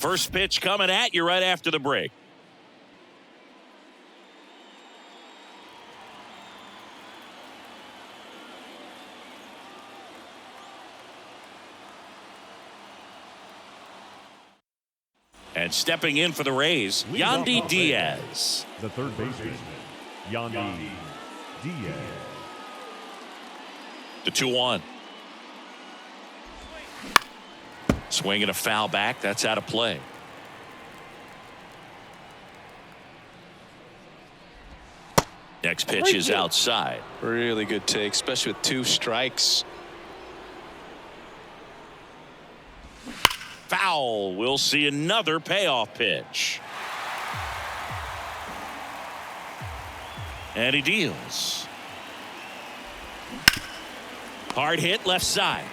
First pitch coming at you right after the break. And stepping in for the Rays, Yandy Diaz. The third baseman, Yandy Diaz. The 2-1. Swinging a foul back. That's out of play. Next pitch is outside. Really good take, especially with 2 strikes. Foul. We'll see another payoff pitch. And he deals. Hard hit left side.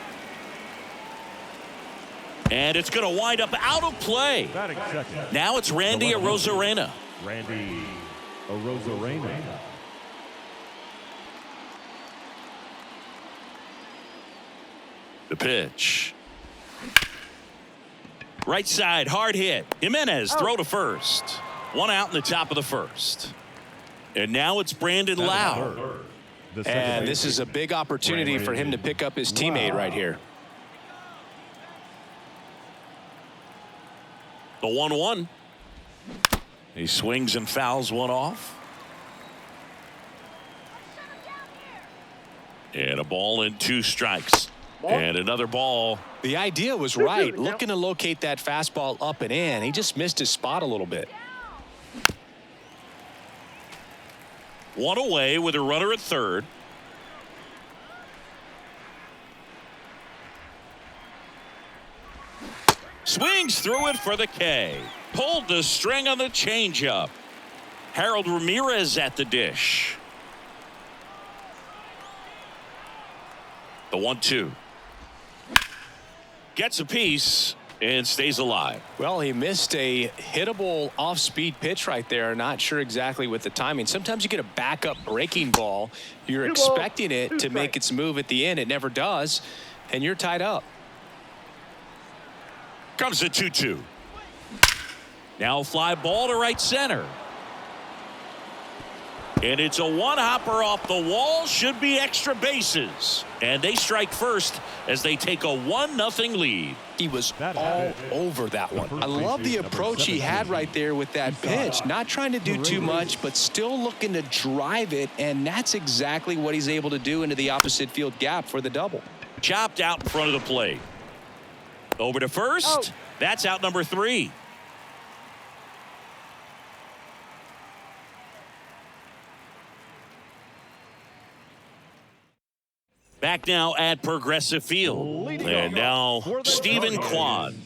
And it's going to wind up out of play. Now it's Randy Arozarena. Randy Arozarena. The pitch. Right side, hard hit. Jimenez, throw to first. 1 out in the top of the first. And now it's Brandon Lau. And this is a big opportunity for him to pick up his teammate right here. The 1-1. He swings and fouls one off. And a ball and 2 strikes. And another ball. The idea was right. Looking to locate that fastball up and in. He just missed his spot a little bit. 1 away with a runner at third. Swings through it for the K. Pulled the string on the changeup. Harold Ramirez at the dish. The 1-2. Gets a piece and stays alive. Well, he missed a hittable off-speed pitch right there. Not sure exactly with the timing. Sometimes you get a backup breaking ball. You're expecting it to make its move at the end. It never does, and you're tied up. Comes the 2-2. Now fly ball to right center. And it's a one-hopper off the wall. Should be extra bases. And they strike first as they take a 1-0 lead. He was all over that one. I love the approach he had right there with that pitch. Not trying to do too much, but still looking to drive it. And that's exactly what he's able to do into the opposite field gap for the double. Chopped out in front of the plate. Over to first. That's out number 3. Back now at Progressive Field. And now Stephen Kwan.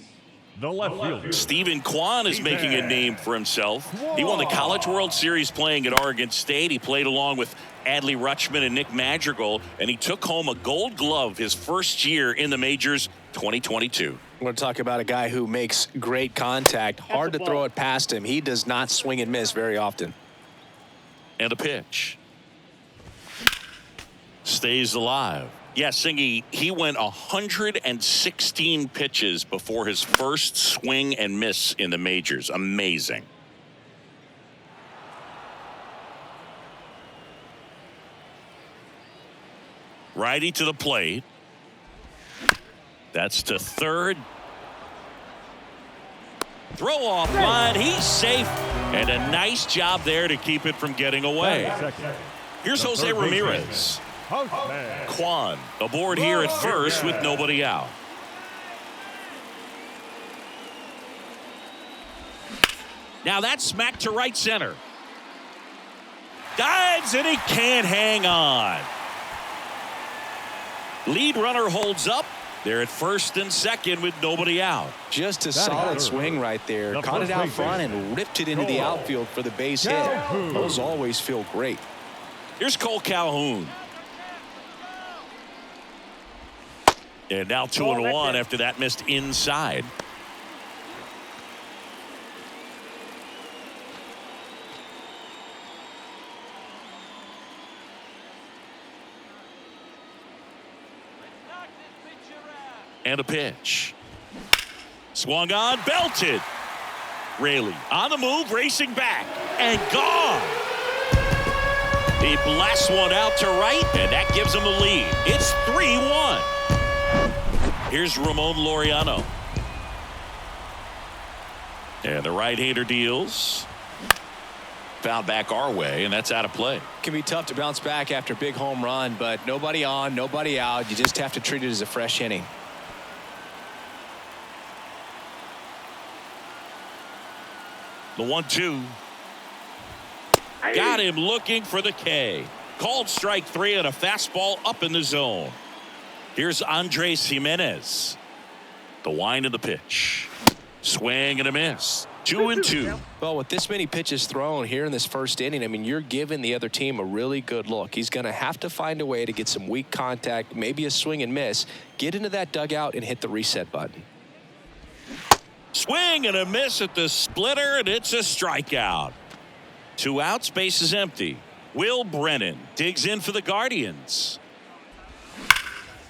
The left fielder. Stephen Kwan is making a name for himself. He won the College World Series playing at Oregon State. He played along with Adley Rutschman and Nick Madrigal, and he took home a Gold Glove his first year in the majors, 2022. I want to talk about a guy who makes great contact. Hard to throw it past him. He does not swing and miss very often. And a pitch. Stays alive. Yeah, Singy, he went 116 pitches before his first swing and miss in the majors. Amazing. Righty to the plate. That's to third. Throw off line. He's safe. And a nice job there to keep it from getting away. Here's Jose Ramirez. Kwan aboard here at first with nobody out. Now that's smacked to right center. Dives and he can't hang on. Lead runner holds up. They're at first and second with nobody out. Just a solid swing right there. Caught it out front and ripped it into the outfield for the base hit. Those always feel great. Here's Cole Calhoun. And now 2-1 after that missed inside. And a pitch. Swung on, belted. Raley on the move, racing back, and gone. He blasts one out to right, and that gives him the lead. It's 3-1. Here's Ramon Laureano. And the right-hander deals. Foul back our way, and that's out of play. Can be tough to bounce back after a big home run, but nobody on, nobody out. You just have to treat it as a fresh inning. The 1-2. Got him looking for the K. Called strike 3 and a fastball up in the zone. Here's Andres Jimenez. The wind of the pitch. Swing and a miss. 2-2. Well, with this many pitches thrown here in this first inning, I mean, you're giving the other team a really good look. He's going to have to find a way to get some weak contact, maybe a swing and miss, get into that dugout and hit the reset button. Swing and a miss at the splitter, and it's a strikeout. 2 outs, base is empty. Will Brennan digs in for the Guardians.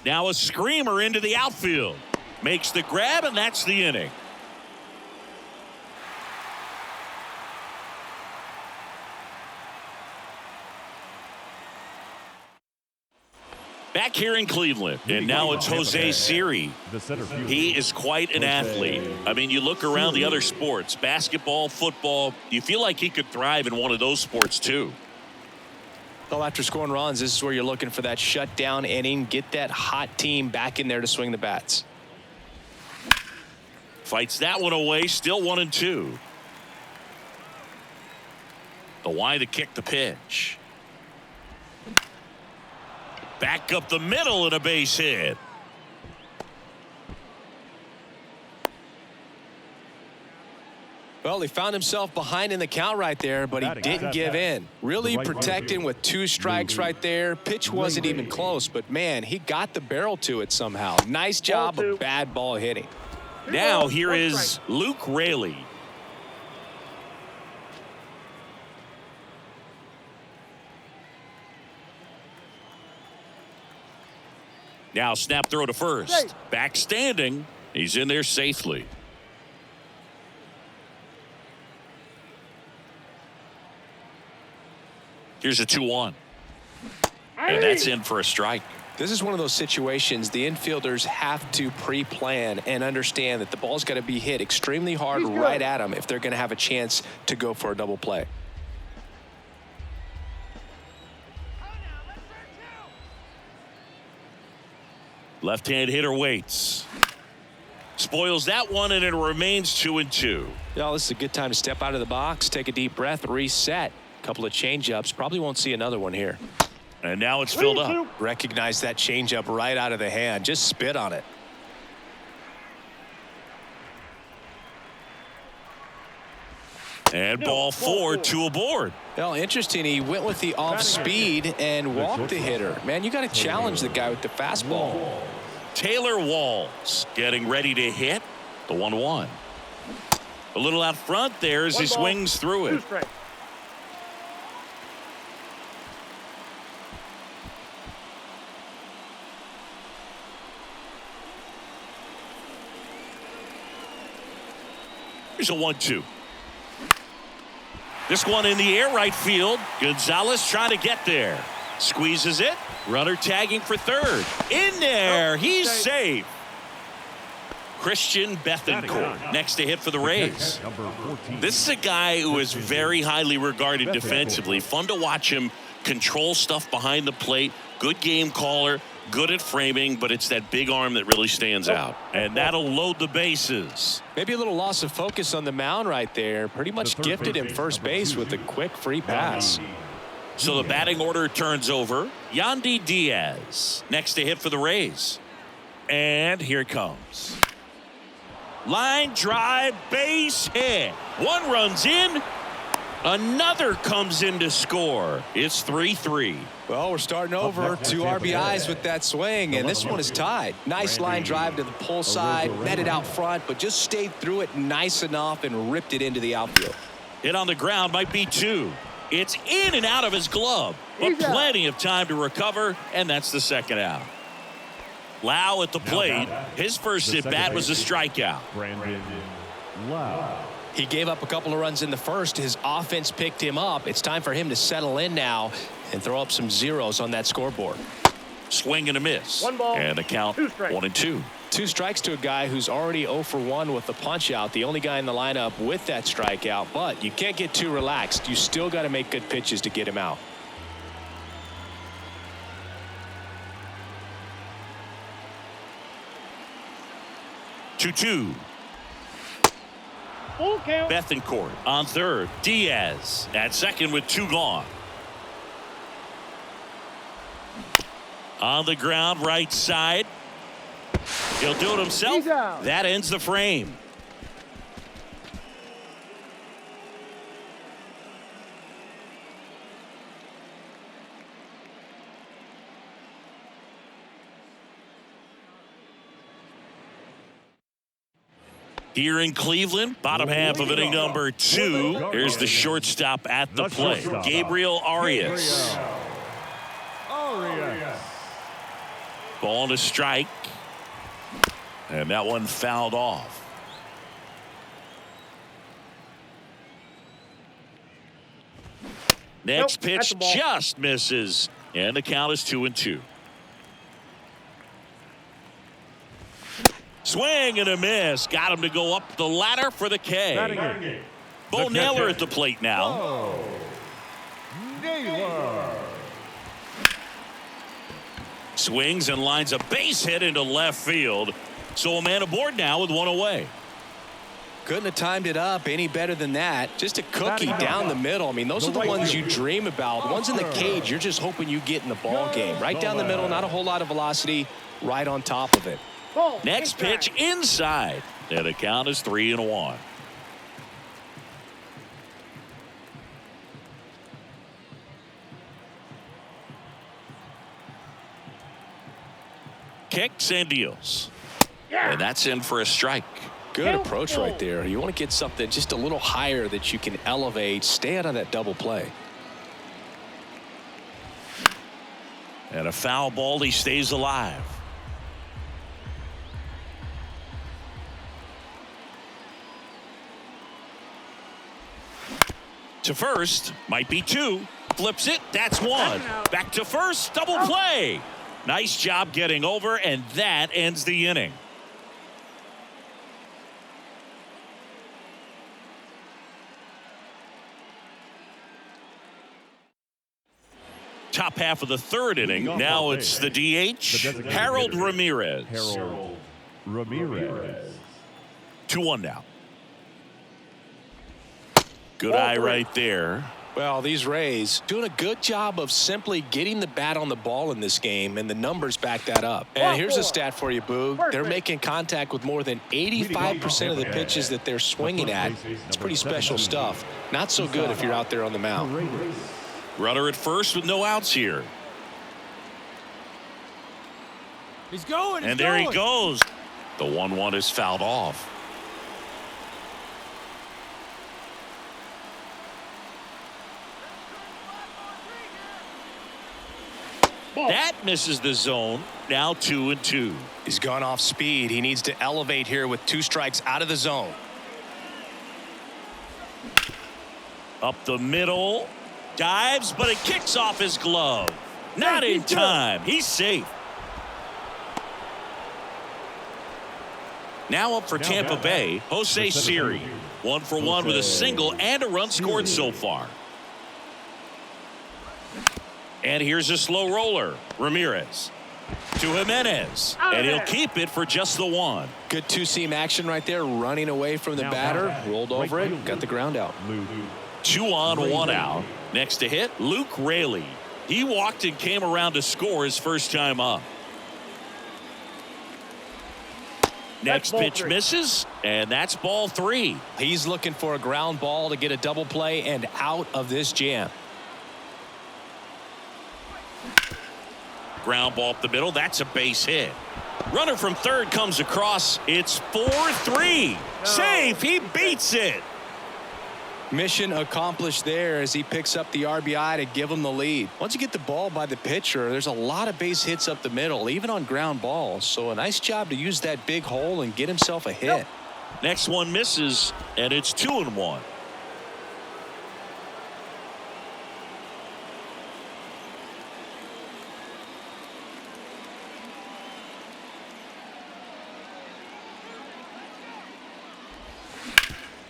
Now a screamer into the outfield. Makes the grab, and that's the inning. Back here in Cleveland, and now it's Jose Siri. He is quite an athlete. I mean, you look around the other sports, basketball, football, you feel like he could thrive in one of those sports too. Well, after scoring runs, this is where you're looking for that shutdown inning, get that hot team back in there to swing the bats. Fights that one away, still 1-2. The wind to kick the pitch. Back up the middle and a base hit. Well, he found himself behind in the count right there, but he didn't give in. Really protecting with 2 strikes right there. Pitch wasn't even close, but man, he got the barrel to it somehow. Nice job of bad ball hitting. Now here is Luke Raley. Now snap throw to first. Back standing. He's in there safely. Here's a 2-1. And that's in for a strike. This is one of those situations the infielders have to pre-plan and understand that the ball's got to be hit extremely hard right at them if they're going to have a chance to go for a double play. Left-hand hitter waits. Spoils that one, and it remains 2-2. Yeah, this is a good time to step out of the box, take a deep breath, reset. A couple of change-ups. Probably won't see another one here. And now it's filled up. Recognize that change-up right out of the hand. Just spit on it. And ball 4, 2 aboard. Well, interesting. He went with the off speed and walked the hitter. Man, you got to challenge the guy with the fastball. Taylor Walls getting ready to hit the 1-1. A little out front there as he swings through it. Here's a 1-2. This one in the air right field. Gonzalez trying to get there. Squeezes it. Runner tagging for third. In there. He's safe. Christian Bethancourt next to hit for the Rays. This is a guy who is very highly regarded defensively. Fun to watch him control stuff behind the plate. Good game caller. Good at framing, but it's that big arm that really stands out. And that'll load the bases. Maybe a little loss of focus on the mound right there. Pretty much gifted him first base with a quick free pass. So the batting order turns over. Yandy Diaz next to hit for the Rays. And here it comes. Line drive, base hit. One runs in. Another comes in to score. It's 3-3. Well, we're starting over. 2 RBIs with that swing, and this one is tied. Nice line drive to the pull side, met it out front, but just stayed through it nice enough and ripped it into the outfield. Hit on the ground might be 2. It's in and out of his glove, but plenty of time to recover, and that's the second out. Lau at the plate. His first at bat was a strikeout. Brandon Lau. He gave up a couple of runs in the first. His offense picked him up. It's time for him to settle in now and throw up some zeros on that scoreboard. Swing and a miss. 1 ball, and the count 2 strikes. 1-2. 2 strikes to a guy who's already 0 for 1 with the punch out. The only guy in the lineup with that strikeout. But you can't get too relaxed. You still got to make good pitches to get him out. Two. Full count. Bethencourt on third. Diaz at second with 2 gone. On the ground, right side. He'll do it himself. He's out. That ends the frame. Here in Cleveland, bottom half of inning number 2. Here's the shortstop at the plate, Gabriel Arias. Ball to strike. And that one fouled off. Next pitch just misses. And the count is 2-2. Swing and a miss. Got him to go up the ladder for the K. Bo Naylor at the plate now. Swings and lines a base hit into left field. So a man aboard now with 1 away. Couldn't have timed it up any better than that. Just a cookie down the middle. I mean, those are the ones you dream about. Ones in the cage, you're just hoping you get in the ball game. Right down the middle, not a whole lot of velocity, right on top of it. Next pitch inside. And the count is 3-1. Kicks and deals. And that's in for a strike. Good approach right there. You want to get something just a little higher that you can elevate. Stay out of that double play. And a foul ball. He stays alive. To first. Might be 2. Flips it. That's 1. Back to first. Double play. Nice job getting over, and that ends the inning. Top half of the 3rd inning. Now it's the DH, Harold Ramirez. 2-1 now. Good eye right there. Well, these Rays doing a good job of simply getting the bat on the ball in this game, and the numbers back that up. And here's a stat for you, Boog. They're making contact with more than 85% of the pitches that they're swinging at. It's pretty special stuff. Not so good if you're out there on the mound. Runner at first with no outs here. He's going. And there he goes. The 1-1 is fouled off. That misses the zone. Now 2-2. He's gone off speed. He needs to elevate here with 2 strikes out of the zone. Up the middle. Dives, but it kicks off his glove. Not in time. He's safe. Now up for Tampa Bay, Jose Siri. 1 for 1 with a single and a run scored so far. And here's a slow roller. Ramirez to Jimenez. And he'll keep it for just the 1. Good 2-seam action right there, running away from the batter. Rolled over it, got the ground out. 2 on, 1 out. Next to hit, Luke Raley. He walked and came around to score his first time up. Next pitch misses, and that's ball 3. He's looking for a ground ball to get a double play and out of this jam. Ground ball up the middle. That's a base hit. Runner from third comes across. It's 4-3. Safe. He beats it. Mission accomplished there as he picks up the RBI to give him the lead. Once you get the ball by the pitcher, there's a lot of base hits up the middle, even on ground balls. So a nice job to use that big hole and get himself a hit. Next one misses, and it's 2-1.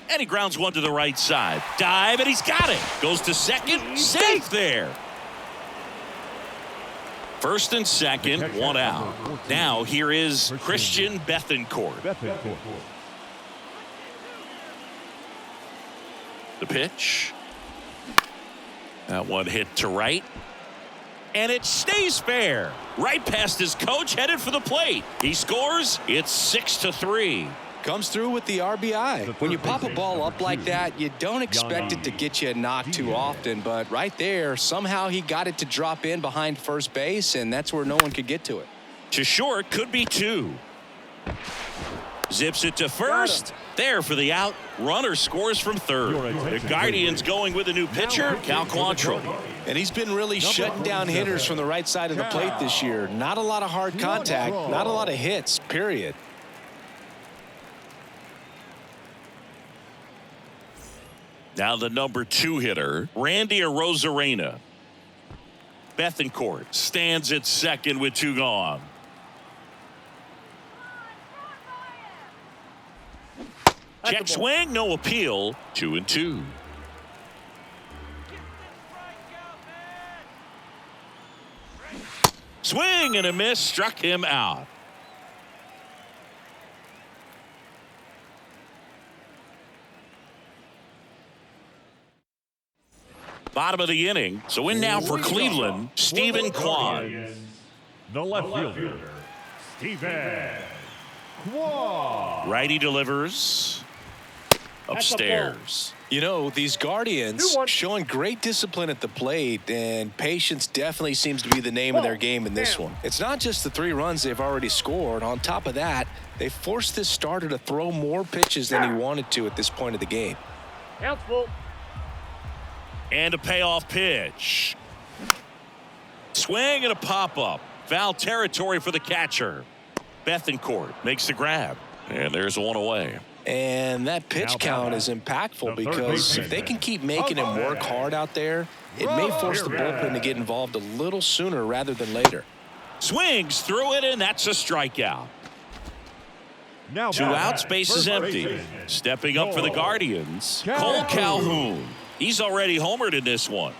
And he grounds one to the right side. Dive, and he's got it. Goes to second. Safe there. First and second, one out. Now here is Christian Bethancourt. The pitch. That one hit to right. And it stays fair. Right past his coach, headed for the plate. He scores. It's 6-3. Comes through with the RBI. When you pop a ball up like that, you don't expect it to get you a knock too often, but right there, somehow he got it to drop in behind first base, and that's where no one could get to it. To short, could be 2. Zips it to first. There for the out. Runner scores from third. The Guardians going with a new pitcher, Cal Quantrill. And he's been really shutting down hitters from the right side of the plate this year. Not a lot of hard contact, not a lot of hits, period. Now the number 2 hitter, Randy Arozarena. Bethancourt stands at second with 2 gone. Check swing, no appeal. 2-2. Swing and a miss, struck him out. Bottom of the inning. So in now for Cleveland, Stephen Kwan. The left fielder, Stephen Kwan. Righty delivers. Upstairs. You know, these Guardians showing great discipline at the plate, and patience definitely seems to be the name of their game in this one. It's not just the 3 runs they've already scored. On top of that, they forced this starter to throw more pitches than he wanted to at this point of the game. Helpful. And a payoff pitch. Swing and a pop-up. Foul territory for the catcher. Bethancourt makes the grab. And there's one away. And that pitch count is impactful because if they can keep making him work hard out there, it may force the bullpen to get involved a little sooner rather than later. Swings through it, and that's a strikeout. Now 2 outs, base is empty. Stepping up for the Guardians, Cole Calhoun. He's already homered in this one.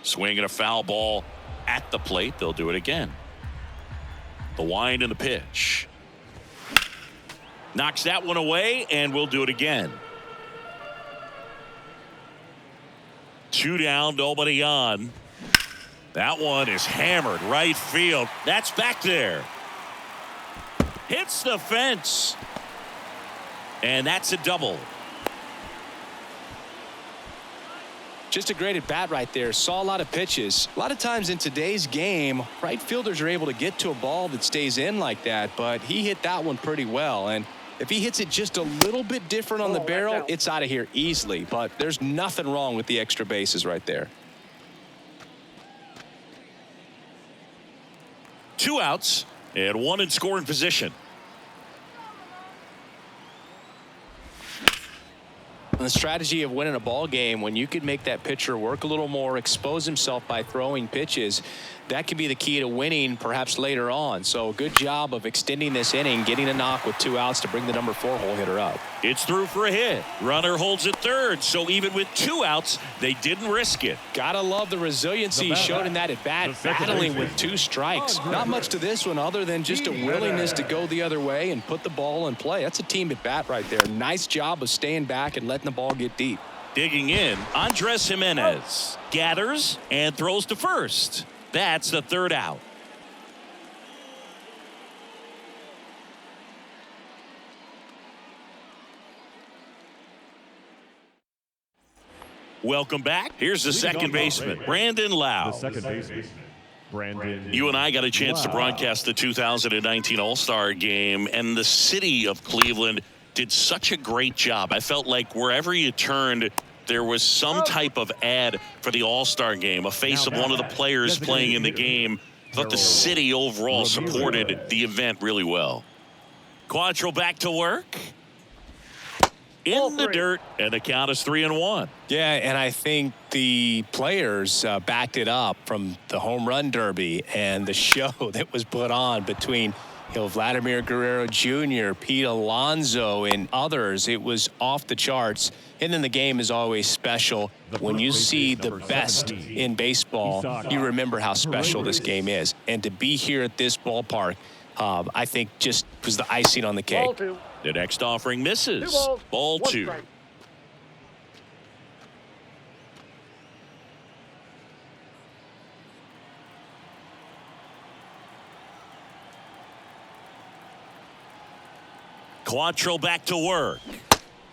Swing and a foul ball at the plate. They'll do it again. The wind and the pitch. Knocks that one away, and we'll do it again. 2 down, nobody on. That one is hammered right field. That's back there. Hits the fence. And that's a double. Just a great at bat right there. Saw a lot of pitches. A lot of times in today's game, right fielders are able to get to a ball that stays in like that, but he hit that one pretty well. And if he hits it just a little bit different on the barrel, it's out of here easily. But there's nothing wrong with the extra bases right there. 2 outs and 1 in scoring position. The strategy of winning a ball game, when you could make that pitcher work a little more, expose himself by throwing pitches, that could be the key to winning perhaps later on. So good job of extending this inning, getting a knock with 2 outs to bring the number 4 hole hitter up. It's through for a hit. Runner holds at third, so even with 2 outs, they didn't risk it. Gotta love the resiliency he showed in that at bat, battling with 2 strikes. Not much to this one other than just a willingness to go the other way and put the ball in play. That's a team at bat right there. Nice job of staying back and letting the ball get deep. Digging in, Andres Jimenez gathers and throws to first. That's the 3rd out. Welcome back. Here's the second baseman, Brandon Lau. The second baseman, Brandon. You and I got a chance to broadcast the 2019 All-Star Game, and the city of Cleveland did such a great job. I felt like wherever you turned, there was some type of ad for the All-Star Game, a face of one of the players playing in the game. thought the city overall supported the event really well. Quantrill back to work. In the dirt, and the count is 3-1. Yeah, and I think the players backed it up from the home run derby and the show that was put on between Vladimir Guerrero Jr., Pete Alonso, and others. It was off the charts. And then the game is always special. When you see the best in baseball, you remember how special this game is. And to be here at this ballpark, I think just was the icing on the cake. The next offering misses. Ball 2. Quantrill back to work.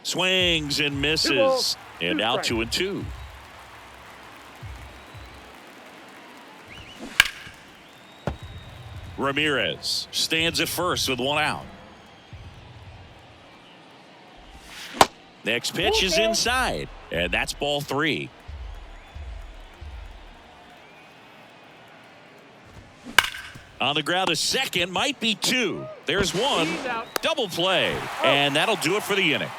Swings and misses. And now 2-2. Ramirez stands at first with 1 out. Next pitch is inside, and that's ball 3. On the ground to second, might be 2. There's 1. Double play, and that'll do it for the inning.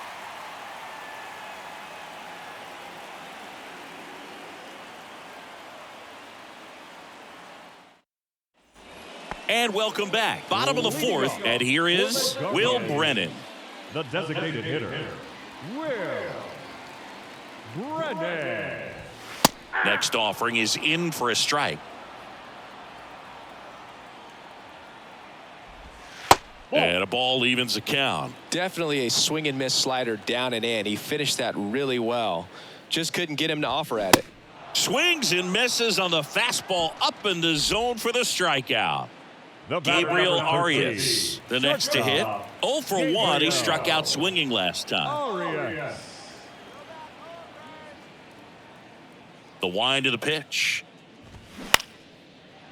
And welcome back. Bottom of the 4th, and here is Will Brennan. The designated hitter, Will Brennan. Next offering is in for a strike. And a ball evens the count. Definitely a swing and miss slider down and in. He finished that really well. Just couldn't get him to offer at it. Swings and misses on the fastball up in the zone for the strikeout. Gabriel Arias, the next to hit. 0 for 1. He struck out swinging last time. The wind of the pitch.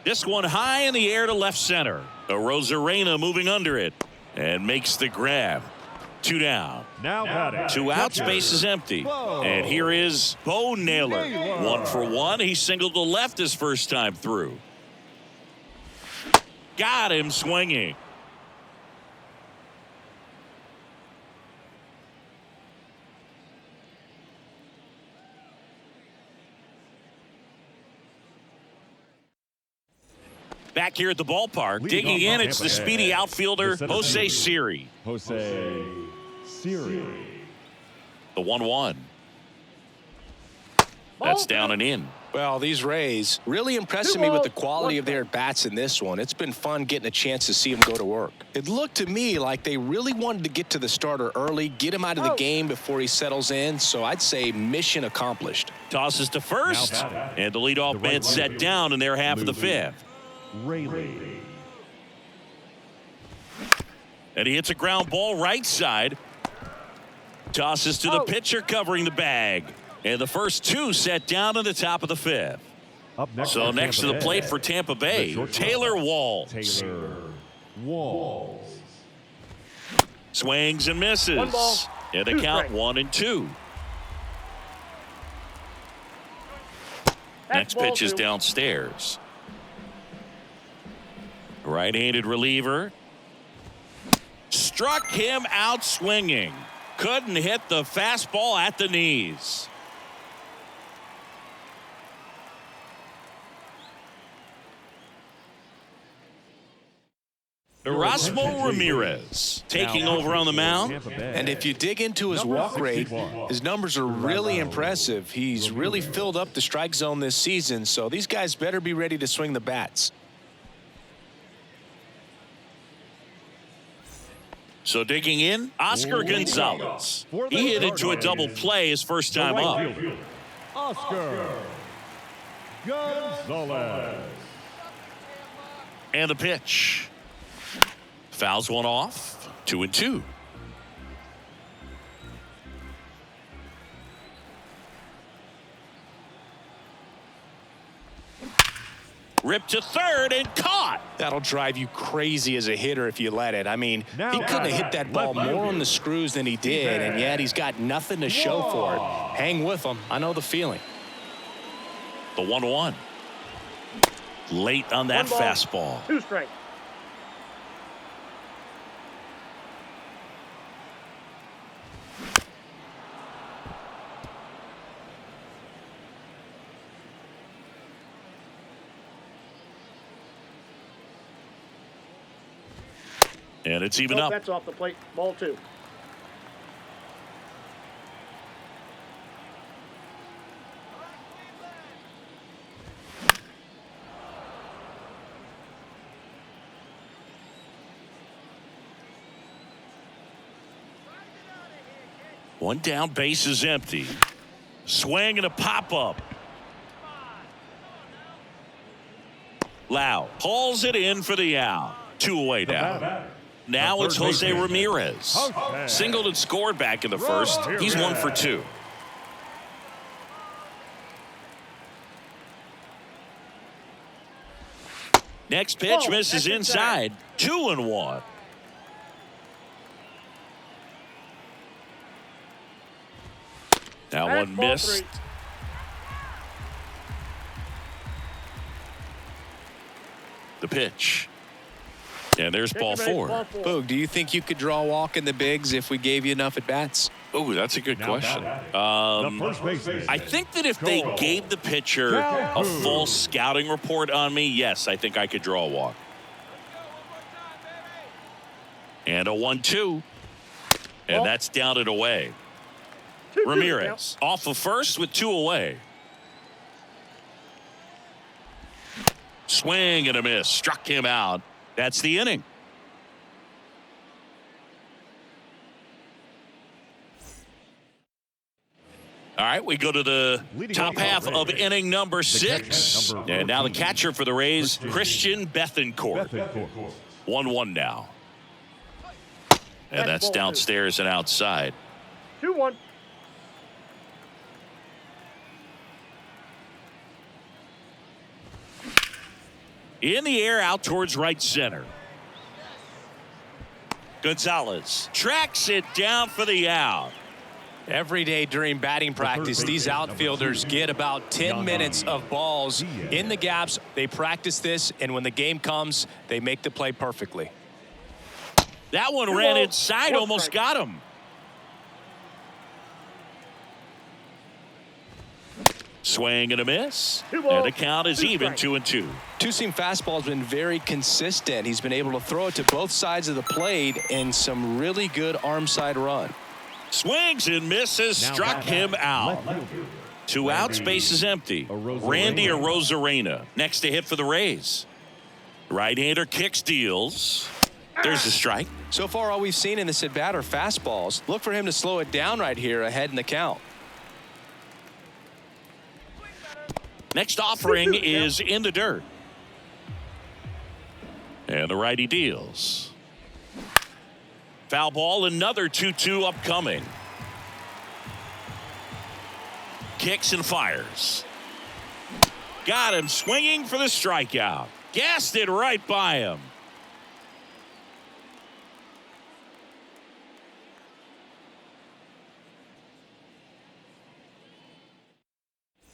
This one high in the air to left center. Rosarena moving under it and makes the grab. 2 down. Now batting. 2 out, space is empty. And here is Bo Naylor. 1 for 1. He singled to left his first time through. Got him swinging. Back here at the ballpark, digging in, it's the speedy outfielder, Jose Siri. Jose Siri. The 1-1. That's down and in. Well, these Rays really impressing me with the quality of their at-bats in this one. It's been fun getting a chance to see them go to work. It looked to me like they really wanted to get to the starter early, get him out of the game before he settles in, so I'd say mission accomplished. Tosses to first, and the leadoff man set down in their half of the 5th. Rayleigh. And he hits a ground ball right side. Tosses to the pitcher covering the bag. And the first 2 set down in the top of the 5th. Up next so next to the plate for Tampa Bay, Taylor Walls. Taylor Walls. Swings and misses. And the count 1-2. Next pitch is downstairs. Right-handed reliever. Struck him out swinging. Couldn't hit the fastball at the knees. Erasmo Ramirez taking over on the mound. And if you dig into his walk rate, his numbers are really impressive. He's really filled up the strike zone this season, so these guys better be ready to swing the bats. So digging in, Oscar Gonzalez. He hit into a double play his first time up. Oscar Gonzalez. And the pitch. Fouls one off. 2-2. Ripped to third and caught. That'll drive you crazy as a hitter if you let it. I mean, he couldn't have hit that ball more on the screws than he did, and yet he's got nothing to show for it. Hang with him. I know the feeling. The 1-1. Late on that fastball. 2 strikes. And it's even up. That's off the plate. Ball 2. One down, base is empty. Swing and a pop-up. Lau hauls it in for the out. 2 away now. Now it's Jose Ramirez. Singled and scored back in the first. He's 1 for 2. Next pitch misses inside. 2-1. That one missed. The pitch. And there's ball 4. Boog, do you think you could draw a walk in the bigs if we gave you enough at bats? Oh, that's a good question. I think that if they gave the pitcher a full scouting report on me, yes, I think I could draw a walk. And a 1-2. And that's down and away. Ramirez off of first with 2 away. Swing and a miss. Struck him out. That's the inning. All right, we go to the top half of inning number 6. And now the catcher for the Rays, Christian Bethancourt. 1-1 now. And that's downstairs and outside. 2-1. In the air out towards right center. Gonzalez tracks it down for the out. Every day during batting practice, these outfielders get about 10 minutes of balls in the gaps. They practice this, and when the game comes, they make the play perfectly. That one ran inside, almost got him. Swing and a miss. And the count is even 2-2. Two-seam fastball has been very consistent. He's been able to throw it to both sides of the plate and some really good arm side run. Swings and misses, struck him out. 2 outs, base is empty. Randy Arozarena next to hit for the Rays. Right-hander kicks, deals. There's a strike. So far, all we've seen in this at-bat are fastballs. Look for him to slow it down right here ahead in the count. Next offering is in the dirt. And the righty deals. Foul ball, another 2-2 upcoming. Kicks and fires. Got him swinging for the strikeout. Gassed it right by him.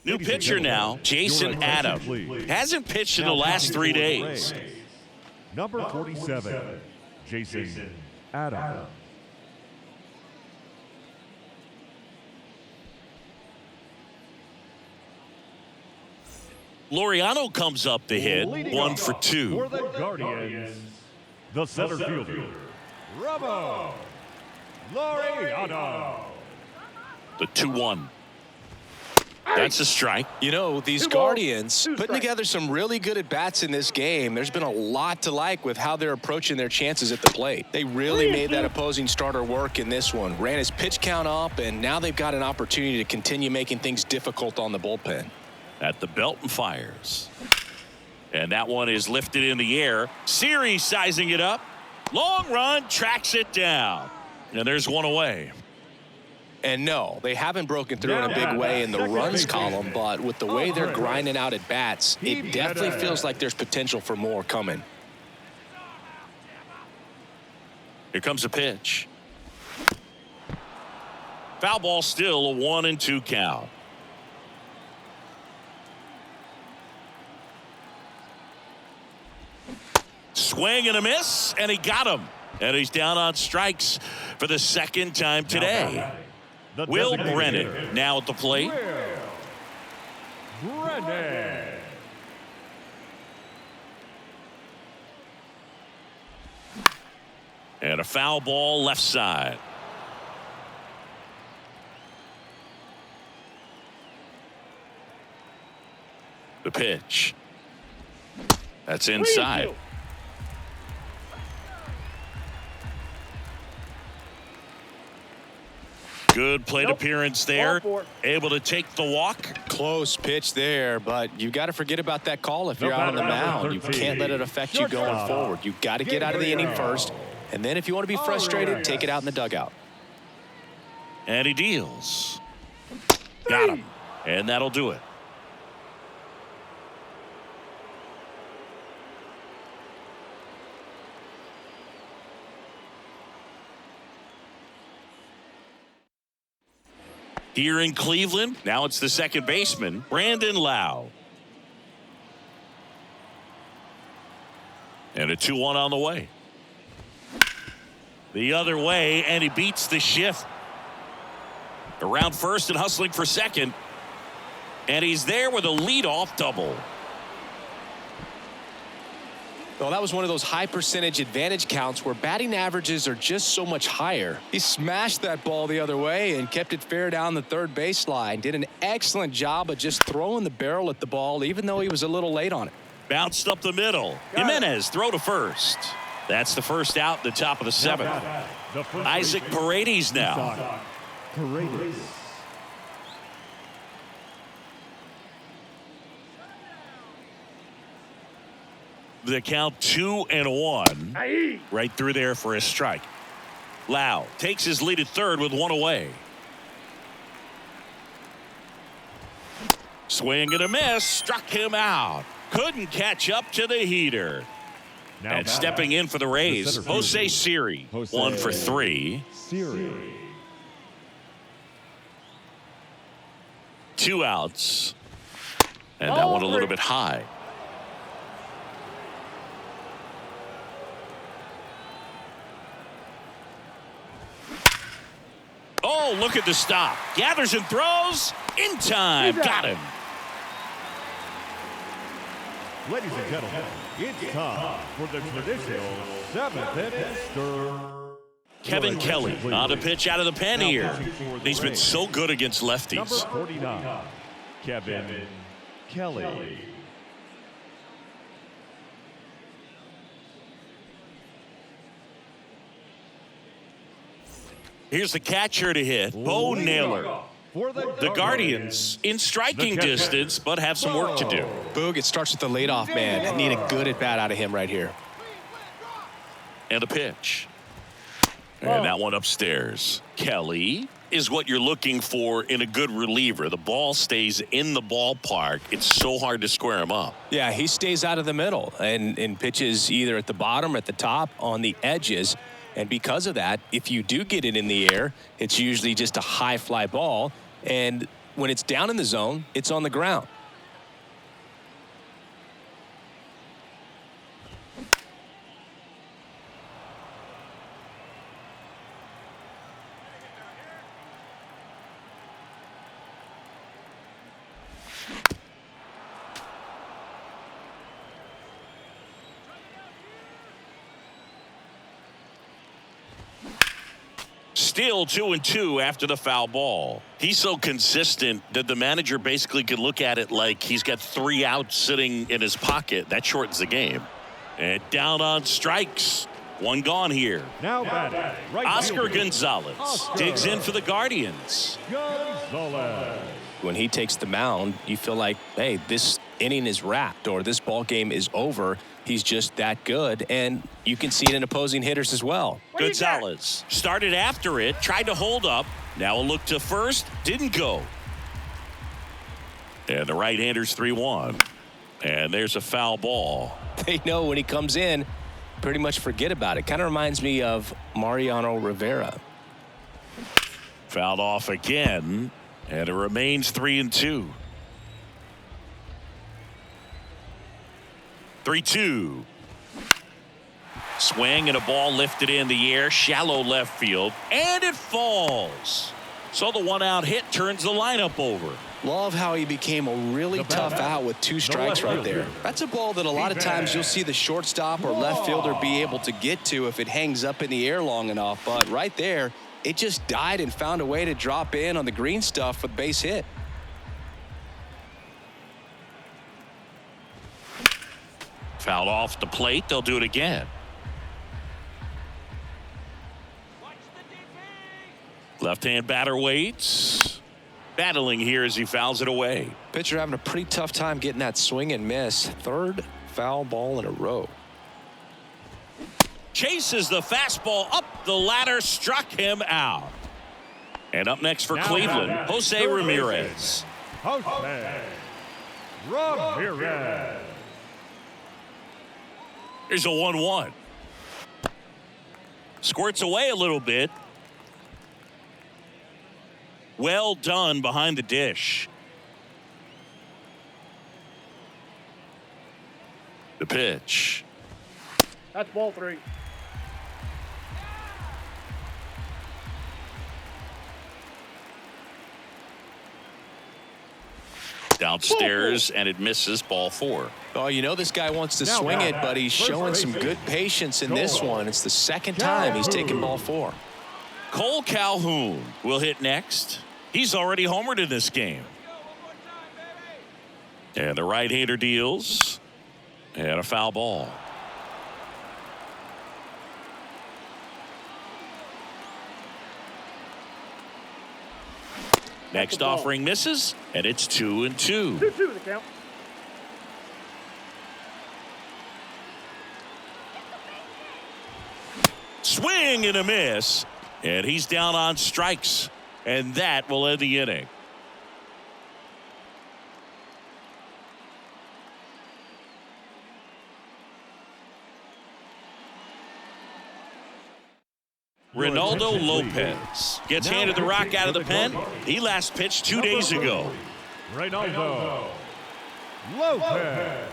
New pitcher now, Jason Adam. Hasn't pitched in the last 3 days. Number 47, Jason Adam. Laureano comes up to hit, 1 for 2. For the Guardians, the center fielder, Ramon Laureano. The 2-1. That's a strike. You know, these Guardians putting together some really good at-bats in this game. There's been a lot to like with how they're approaching their chances at the plate. They really made that opposing starter work in this one. Ran his pitch count up, and now they've got an opportunity to continue making things difficult on the bullpen. At the belt and fires. And that one is lifted in the air. Series sizing it up. Long run, tracks it down. And there's 1 away. And no, they haven't broken through in a big way in the runs column, but with the way they're grinding out at bats, it definitely feels like there's potential for more coming. Here comes a pitch. Foul ball, still a 1-2 count. Swing and a miss, and he got him. And he's down on strikes for the second time today. Will Brennan now at the plate. Brennan. And a foul ball left side. The pitch. That's inside. Good plate appearance there. Able to take the walk. Close pitch there, but you got to forget about that call if you're out on the mound. You can't let it affect you going forward. You've got to get out of the inning first. And then if you want to be frustrated, take it out in the dugout. And he deals. Got him. And that'll do it. Here in Cleveland, now it's the second baseman, Brandon Lau. And a 2-1 on the way. The other way, and he beats the shift. Around first and hustling for second. And he's there with a leadoff double. Well, that was one of those high percentage advantage counts where batting averages are just so much higher. He smashed that ball the other way and kept it fair down the third baseline. Did an excellent job of just throwing the barrel at the ball, even though he was a little late on it. Bounced up the middle. Jimenez throw to first. That's the first out, the top of the seventh. Isaac Paredes now. Paredes. The count 2-1. Right through there for a strike. Lau takes his lead at third with one away. Swing and a miss. Struck him out. Couldn't catch up to the heater. Now and stepping in for the Rays, Jose Siri. 1 for 3. Siri. 2 outs. And that one a little bit high. Oh, look at the stop. Gathers and throws. In time. Got him. Ladies and gentlemen, it's time for the traditional 7th inning stir. Kevin Kelly on a pitch out of the pen here. He's been so good against lefties. Number 49, Kevin Kelly. Here's the catcher to hit, Bo Naylor. The Guardians in striking distance, but have some work to do. Boog, it starts with the leadoff man. I need a good at-bat out of him right here. And a pitch. And that one upstairs. Kelly is what you're looking for in a good reliever. The ball stays in the ballpark. It's so hard to square him up. Yeah, he stays out of the middle and pitches either at the bottom or at the top on the edges. And because of that, if you do get it in the air, it's usually just a high fly ball. And when it's down in the zone, it's on the ground. Still 2-2 after the foul ball. He's so consistent that the manager basically could look at it like he's got 3 outs sitting in his pocket. That shortens the game. And down on strikes. 1 gone here. Now batting, right Oscar fielder, Gonzalez digs in for the Guardians. Gonzalez. When he takes the mound, you feel like, hey, this inning is wrapped or this ball game is over. He's just that good, and you can see it in opposing hitters as well. Gonzalez started after it, tried to hold up. Now a look to first, didn't go. And the right-hander's 3-1. And there's a foul ball. They know when he comes in, pretty much forget about it. Kind of reminds me of Mariano Rivera. Fouled off again, and it remains 3-2. 3-2. Swing and a ball lifted in the air, shallow left field, and it falls. So the 1-out hit turns the lineup over. Love how he became a really tough out with 2 strikes right there. That's a ball that a lot of times you'll see the shortstop or left fielder be able to get to if it hangs up in the air long enough. But right there, it just died and found a way to drop in on the green stuff with base hit. Fouled off the plate. They'll do it again. Left-hand batter waits. Battling here as he fouls it away. Pitcher having a pretty tough time getting that swing and miss. 3rd foul ball in a row. Chases the fastball up the ladder, struck him out. And up next for Cleveland, Jose Ramirez. Jose Ramirez. Here's a 1-1. Squirts away a little bit. Well done behind the dish. The pitch. That's ball 3. Downstairs, and it misses, ball 4. Oh, you know this guy wants to swing it, but he's showing some good patience in this one. It's the 2nd time he's taken ball 4. Cole Calhoun will hit next. He's already homered in this game. And the right-hander deals. And a foul ball. Next offering misses, and it's 2-2. 2-2 the count. Swing and a miss, and he's down on strikes, and that will end the inning. Ronaldo Lopez gets handed the rock out of the pen. He last pitched 2 days ago. Ronaldo Lopez.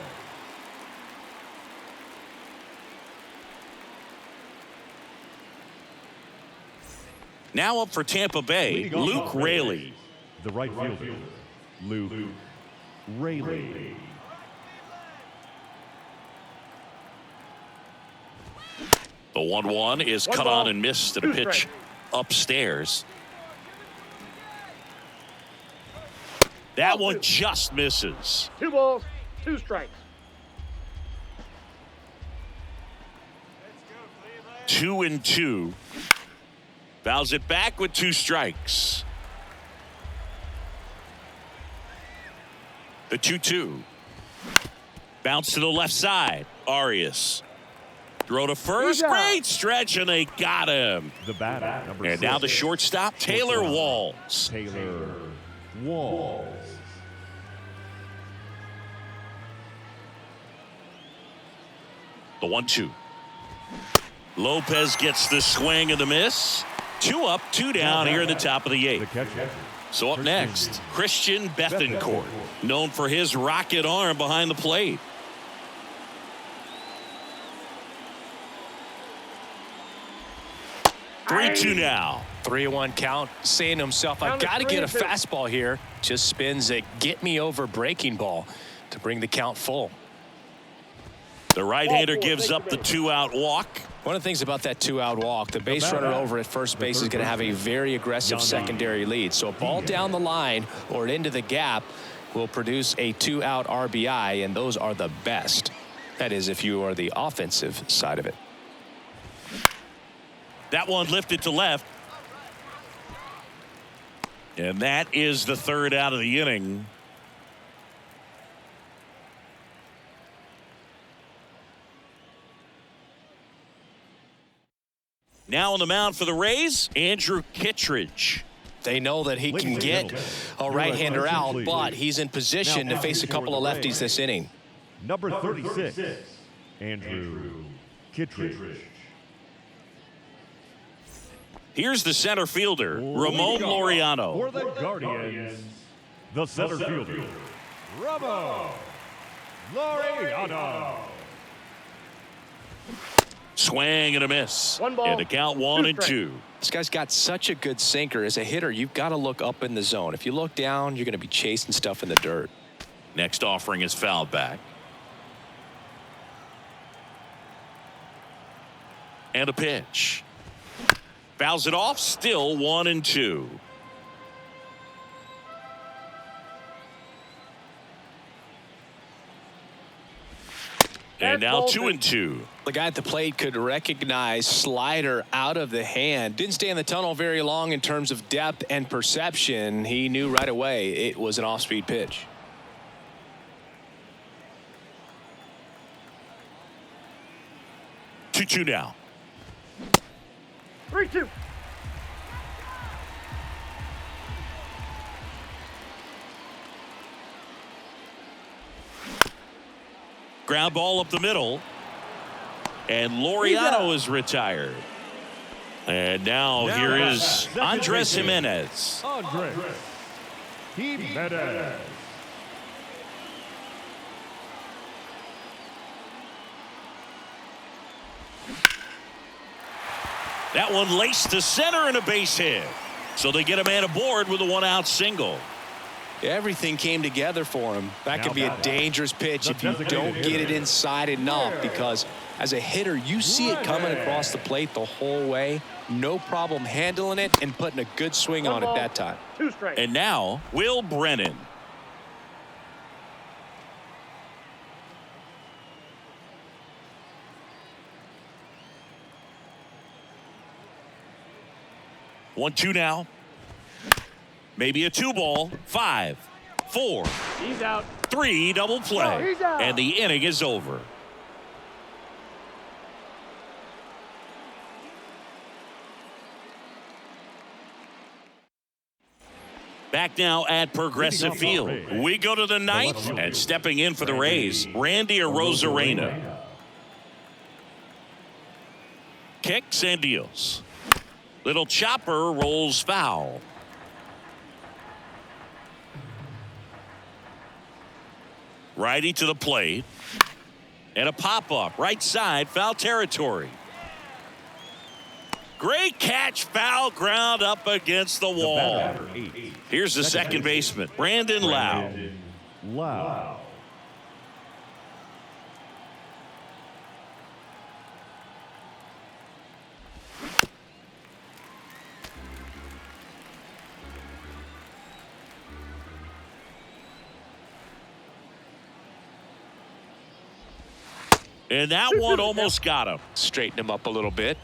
Now up for Tampa Bay, Luke Raley. The right fielder, Luke Raley. The 1-1 is cut on and missed at a pitch upstairs. That one just misses. 2 balls, 2 strikes. 2-2. Fouls it back with 2 strikes. The 2-2. Bounce to the left side. Arias. Throw to first. Great stretch, and they got him. The batter, number And 6. now the shortstop, Taylor Walls. Taylor Walls. The 1-2. Lopez gets the swing and the miss. 2 up, 2 down here in the top of the 8th. The catcher. So up next, Christian Bethancourt, known for his rocket arm behind the plate. Three-two now. 3-1 count, saying to himself, I've got to get a fastball here. Just spins a get me over breaking ball to bring the count full. The right-hander gives up the 2-out walk. One of the things about that 2-out walk, the base runner over at first base is going to have a very aggressive secondary lead. So a ball down the line or into the gap will produce a 2-out RBI, and those are the best. That is, if you are the offensive side of it. That one lifted to left. And that is the 3rd out of the inning. Now on the mound for the Rays, Andrew Kittredge. They know that he can get a right-hander out, but he's in position to face a couple of lefties this inning. Number 36, Andrew Kittredge. Here's the center fielder, Ramon Laureano. For the Guardians, the center fielder, Ramon Laureano. Swing and a miss. One ball, And a count 1-2. This guy's got such a good sinker. As a hitter, you've got to look up in the zone. If you look down, you're going to be chasing stuff in the dirt. Next offering is fouled back. And a pitch. Fouls it off, still 1-2. And now 2-2. The guy at the plate could recognize slider out of the hand. Didn't stay in the tunnel very long in terms of depth and perception. He knew right away it was an off-speed pitch. 2-2 now. 3-2. Ground ball up the middle. And Laureano is retired. And now here is Andres Jimenez. Andres Jimenez. That one laced to center and a base hit. So they get a man aboard with a 1-out single. Everything came together for him. That could be a dangerous pitch if you don't get it inside enough, because as a hitter, you see it coming across the plate the whole way. No problem handling it and putting a good swing on it that time. 2 strikes. And now Will Brennan. One, two now. Maybe a 2-ball. 5, 4, He's out. 3, double play. Oh, he's out. And the inning is over. Back now at Progressive Field. We go to the ninth, and stepping in for the Rays, Randy Arozarena. Kicks and deals. Little chopper rolls foul. Righty to the plate. And a pop-up. Right side, foul territory. Great catch, foul ground up against the wall. Here's the second baseman, Brandon Lau. Lau. And that one almost got him. Straighten him up a little bit.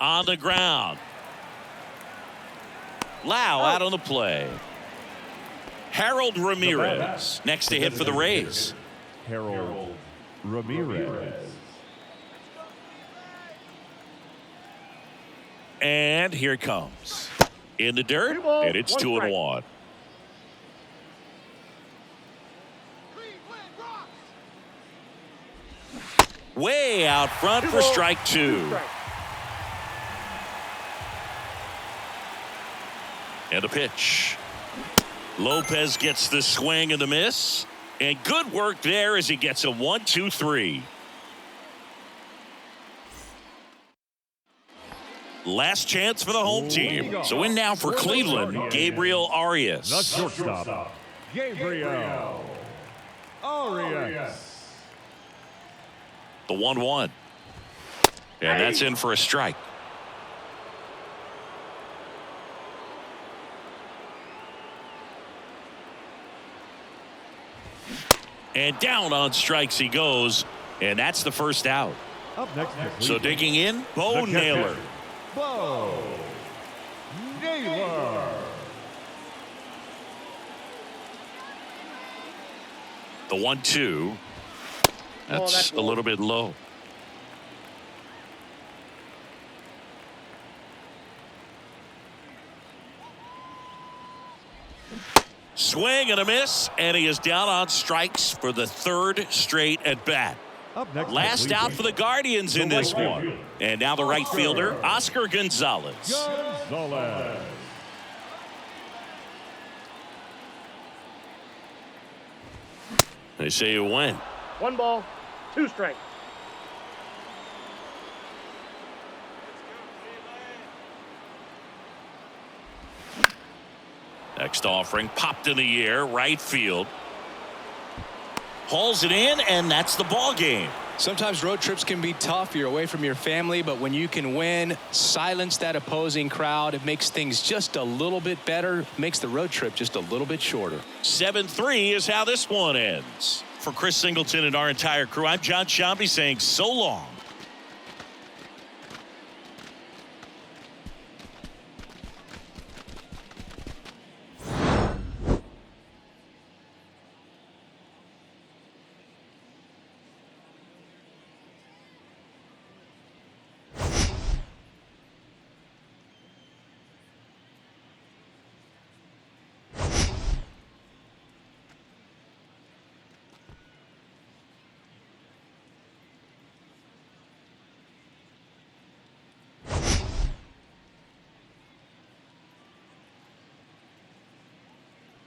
On the ground. Lau out on the play. Harold Ramirez next to hit for the Rays. Harold Ramirez. And here it comes. In the dirt, 2 balls, and it's 1 strike. 2-1. Way out front 2 for balls, strike 2 two. strikes. And a pitch. Lopez gets the swing and the miss. And good work there as he gets a 1-2-3. Last chance for the home team. So in now for Cleveland, Gabriel The Arias. shortstop, Gabriel Arias. The 1-1. And that's in for a strike. And down on strikes he goes. And that's the first out. Up next, So digging in, Bo Naylor. Bo Naylor. The 1-2. That's that's a little bit low. Swing and a miss, and he is down on strikes for the 3rd straight at bat. Up next, Last out for the Guardians in this one. And now the right fielder, Oscar Gonzalez. Gonzalez. They say you win. 1 ball, 2 strikes. Next offering popped in the air, right field. Hauls it in, and that's the ball game. Sometimes road trips can be tough. You're away from your family, but when you can win, silence that opposing crowd, it makes things just a little bit better, makes the road trip just a little bit shorter. 7-3 is how this one ends. For Chris Singleton and our entire crew, I'm John Shambi saying so long.